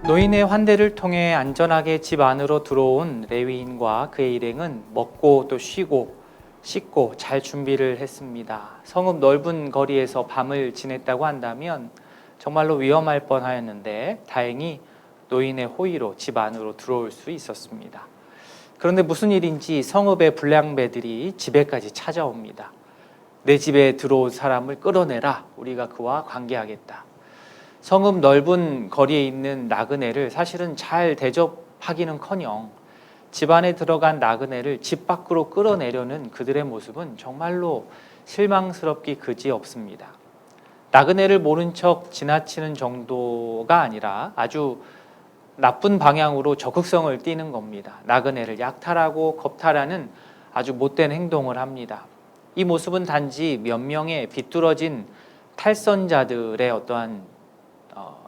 노인의 환대를 통해 안전하게 집 안으로 들어온 레위인과 그의 일행은 먹고 또 쉬고 씻고 잘 준비를 했습니다. 성읍 넓은 거리에서 밤을 지냈다고 한다면 정말로 위험할 뻔하였는데 다행히 노인의 호의로 집 안으로 들어올 수 있었습니다. 그런데 무슨 일인지 성읍의 불량배들이 집에까지 찾아옵니다. 내 집에 들어온 사람을 끌어내라. 우리가 그와 관계하겠다. 성읍 넓은 거리에 있는 나그네를 사실은 잘 대접하기는커녕 집 안에 들어간 나그네를 집 밖으로 끌어내려는 그들의 모습은 정말로 실망스럽기 그지없습니다. 나그네를 모른 척 지나치는 정도가 아니라 아주 나쁜 방향으로 적극성을 띠는 겁니다. 나그네를 약탈하고 겁탈하는 아주 못된 행동을 합니다. 이 모습은 단지 몇 명의 비뚤어진 탈선자들의 어떠한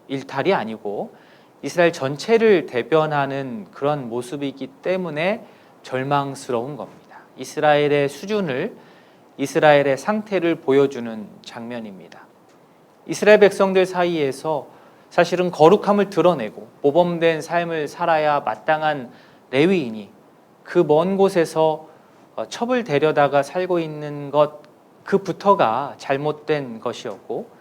일탈이 아니고 이스라엘 전체를 대변하는 그런 모습이기 때문에 절망스러운 겁니다. 이스라엘의 수준을, 이스라엘의 상태를 보여주는 장면입니다. 이스라엘 백성들 사이에서 사실은 거룩함을 드러내고 모범된 삶을 살아야 마땅한 레위인이 그 먼 곳에서 첩을 데려다가 살고 있는 것 그부터가 잘못된 것이었고,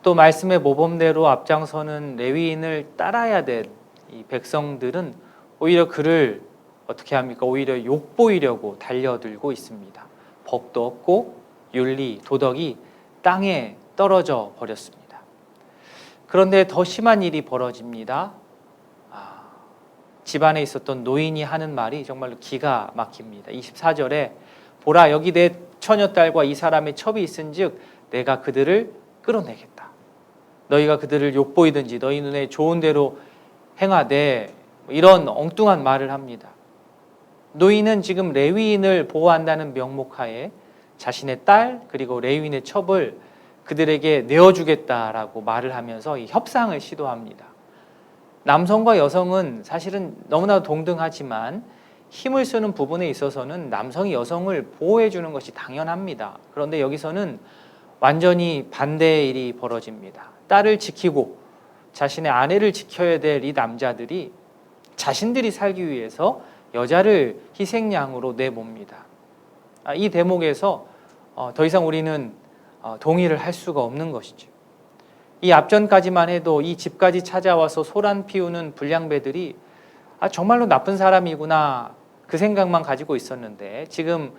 또 말씀의 모범대로 앞장서는 레위인을 따라야 될 이 백성들은 오히려 그를 어떻게 합니까? 오히려 욕보이려고 달려들고 있습니다. 법도 없고 윤리, 도덕이 땅에 떨어져 버렸습니다. 그런데 더 심한 일이 벌어집니다. 집안에 있었던 노인이 하는 말이 정말로 기가 막힙니다. 24절에 보라, 여기 내 처녀딸과 이 사람의 첩이 있은즉 내가 그들을 끌어내겠다. 너희가 그들을 욕보이든지 너희 눈에 좋은 대로 행하되, 이런 엉뚱한 말을 합니다. 노인은 지금 레위인을 보호한다는 명목하에 자신의 딸 그리고 레위인의 첩을 그들에게 내어주겠다라고 말을 하면서 이 협상을 시도합니다. 남성과 여성은 사실은 너무나 동등하지만 힘을 쓰는 부분에 있어서는 남성이 여성을 보호해 주는 것이 당연합니다. 그런데 여기서는 완전히 반대의 일이 벌어집니다. 딸을 지키고 자신의 아내를 지켜야 될 이 남자들이 자신들이 살기 위해서 여자를 희생양으로 내봅니다. 이 대목에서 더 이상 우리는 동의를 할 수가 없는 것이죠. 이 앞전까지만 해도 이 집까지 찾아와서 소란 피우는 불량배들이 정말로 나쁜 사람이구나 그 생각만 가지고 있었는데, 지금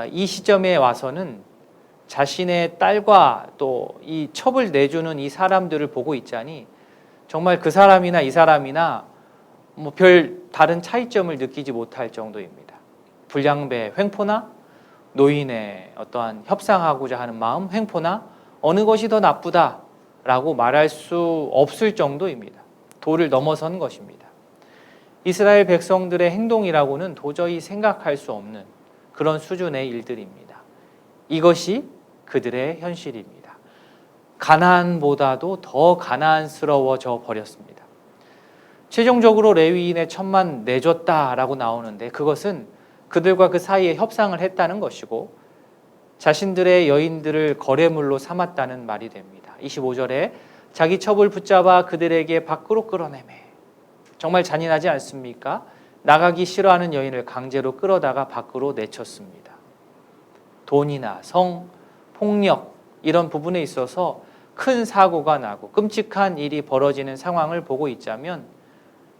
이 시점에 와서는 자신의 딸과 또 이 첩을 내주는 이 사람들을 보고 있자니 정말 그 사람이나 이 사람이나 별 다른 차이점을 느끼지 못할 정도입니다. 불량배 횡포나 노인의 어떠한 협상하고자 하는 마음 횡포나 어느 것이 더 나쁘다라고 말할 수 없을 정도입니다. 도를 넘어선 것입니다. 이스라엘 백성들의 행동이라고는 도저히 생각할 수 없는 그런 수준의 일들입니다. 이것이 그들의 현실입니다. 가나안보다도 더 가나안스러워져 버렸습니다. 최종적으로 레위인의 첩만 내줬다라고 나오는데 그것은 그들과 그 사이에 협상을 했다는 것이고 자신들의 여인들을 거래물로 삼았다는 말이 됩니다. 25절에 자기 첩을 붙잡아 그들에게 밖으로 끌어내매. 정말 잔인하지 않습니까? 나가기 싫어하는 여인을 강제로 끌어다가 밖으로 내쳤습니다. 돈이나 성, 폭력 이런 부분에 있어서 큰 사고가 나고 끔찍한 일이 벌어지는 상황을 보고 있자면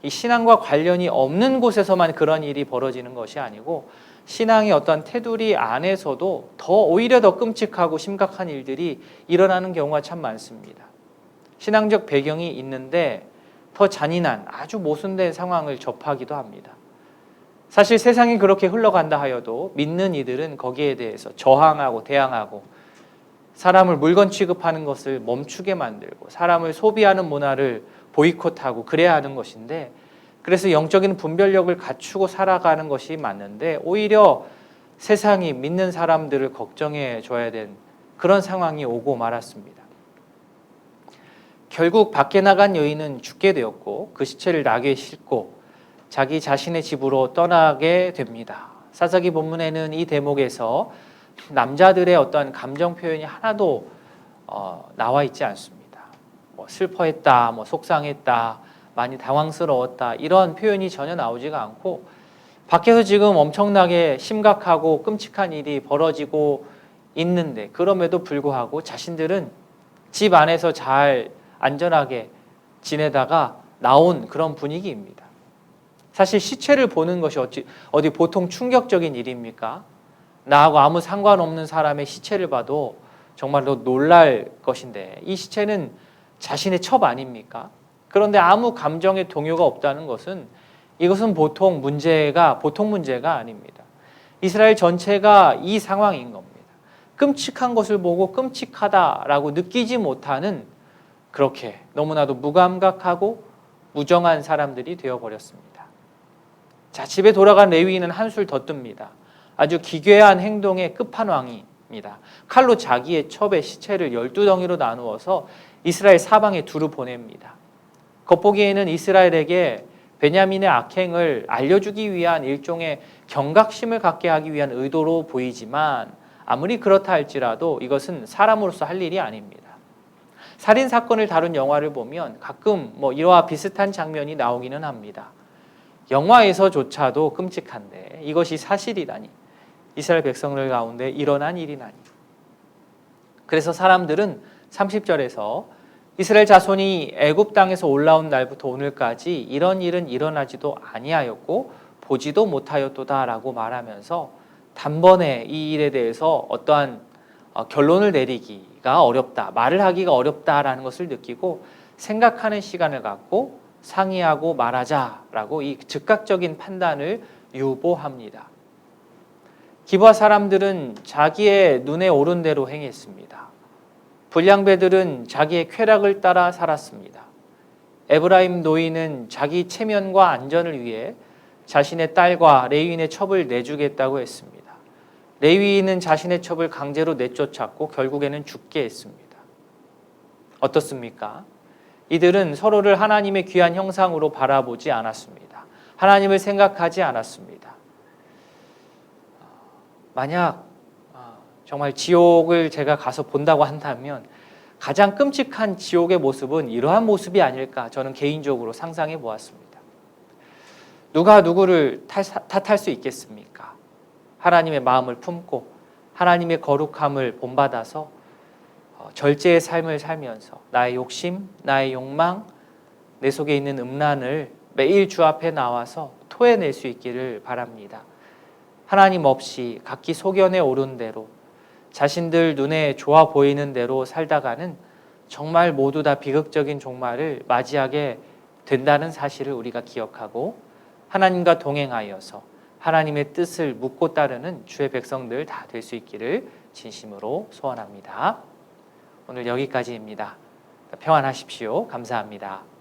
이 신앙과 관련이 없는 곳에서만 그런 일이 벌어지는 것이 아니고 신앙의 어떤 테두리 안에서도 오히려 더 끔찍하고 심각한 일들이 일어나는 경우가 참 많습니다. 신앙적 배경이 있는데 더 잔인한 아주 모순된 상황을 접하기도 합니다. 사실 세상이 그렇게 흘러간다 하여도 믿는 이들은 거기에 대해서 저항하고 대항하고 사람을 물건 취급하는 것을 멈추게 만들고 사람을 소비하는 문화를 보이콧하고 그래야 하는 것인데, 그래서 영적인 분별력을 갖추고 살아가는 것이 맞는데 오히려 세상이 믿는 사람들을 걱정해 줘야 된 그런 상황이 오고 말았습니다. 결국 밖에 나간 여인은 죽게 되었고 그 시체를 나귀에 싣고 자기 자신의 집으로 떠나게 됩니다. 사사기 본문에는 이 대목에서 남자들의 어떠한 감정 표현이 하나도 나와 있지 않습니다. 슬퍼했다, 속상했다, 많이 당황스러웠다 이런 표현이 전혀 나오지가 않고 밖에서 지금 엄청나게 심각하고 끔찍한 일이 벌어지고 있는데 그럼에도 불구하고 자신들은 집 안에서 잘 안전하게 지내다가 나온 그런 분위기입니다. 사실 시체를 보는 것이 어디 보통 충격적인 일입니까? 나하고 아무 상관없는 사람의 시체를 봐도 정말로 놀랄 것인데 이 시체는 자신의 첩 아닙니까? 그런데 아무 감정의 동요가 없다는 것은 이것은 보통 문제가 아닙니다. 이스라엘 전체가 이 상황인 겁니다. 끔찍한 것을 보고 끔찍하다라고 느끼지 못하는 그렇게 너무나도 무감각하고 무정한 사람들이 되어버렸습니다. 자, 집에 돌아간 레위인은 한술 더 뜹니다. 아주 기괴한 행동의 끝판왕입니다. 칼로 자기의 첩의 시체를 12덩이로 나누어서 이스라엘 사방에 두루 보냅니다. 겉보기에는 이스라엘에게 베냐민의 악행을 알려주기 위한 일종의 경각심을 갖게 하기 위한 의도로 보이지만 아무리 그렇다 할지라도 이것은 사람으로서 할 일이 아닙니다. 살인 사건을 다룬 영화를 보면 가끔 이와 비슷한 장면이 나오기는 합니다. 영화에서조차도 끔찍한데 이것이 사실이라니, 이스라엘 백성들 가운데 일어난 일이라니. 그래서 사람들은 30절에서 이스라엘 자손이 애굽 땅에서 올라온 날부터 오늘까지 이런 일은 일어나지도 아니하였고 보지도 못하였도다라고 말하면서 단번에 이 일에 대해서 어떠한 결론을 내리기가 어렵다, 말을 하기가 어렵다라는 것을 느끼고 생각하는 시간을 갖고 상의하고 말하자라고 이 즉각적인 판단을 유보합니다. 기브아 사람들은 자기의 눈에 오른 대로 행했습니다. 불량배들은 자기의 쾌락을 따라 살았습니다. 에브라임 노인은 자기 체면과 안전을 위해 자신의 딸과 레위인의 첩을 내주겠다고 했습니다. 레위인은 자신의 첩을 강제로 내쫓았고 결국에는 죽게 했습니다. 어떻습니까? 이들은 서로를 하나님의 귀한 형상으로 바라보지 않았습니다. 하나님을 생각하지 않았습니다. 만약 정말 지옥을 제가 가서 본다고 한다면 가장 끔찍한 지옥의 모습은 이러한 모습이 아닐까 저는 개인적으로 상상해 보았습니다. 누가 누구를 탓할 수 있겠습니까? 하나님의 마음을 품고 하나님의 거룩함을 본받아서 절제의 삶을 살면서 나의 욕심, 나의 욕망, 내 속에 있는 음란을 매일 주 앞에 나와서 토해낼 수 있기를 바랍니다. 하나님 없이 각기 소견에 오른 대로 자신들 눈에 좋아 보이는 대로 살다가는 정말 모두 다 비극적인 종말을 맞이하게 된다는 사실을 우리가 기억하고 하나님과 동행하여서 하나님의 뜻을 묻고 따르는 주의 백성들 다 될 수 있기를 진심으로 소원합니다. 오늘 여기까지입니다. 평안하십시오. 감사합니다.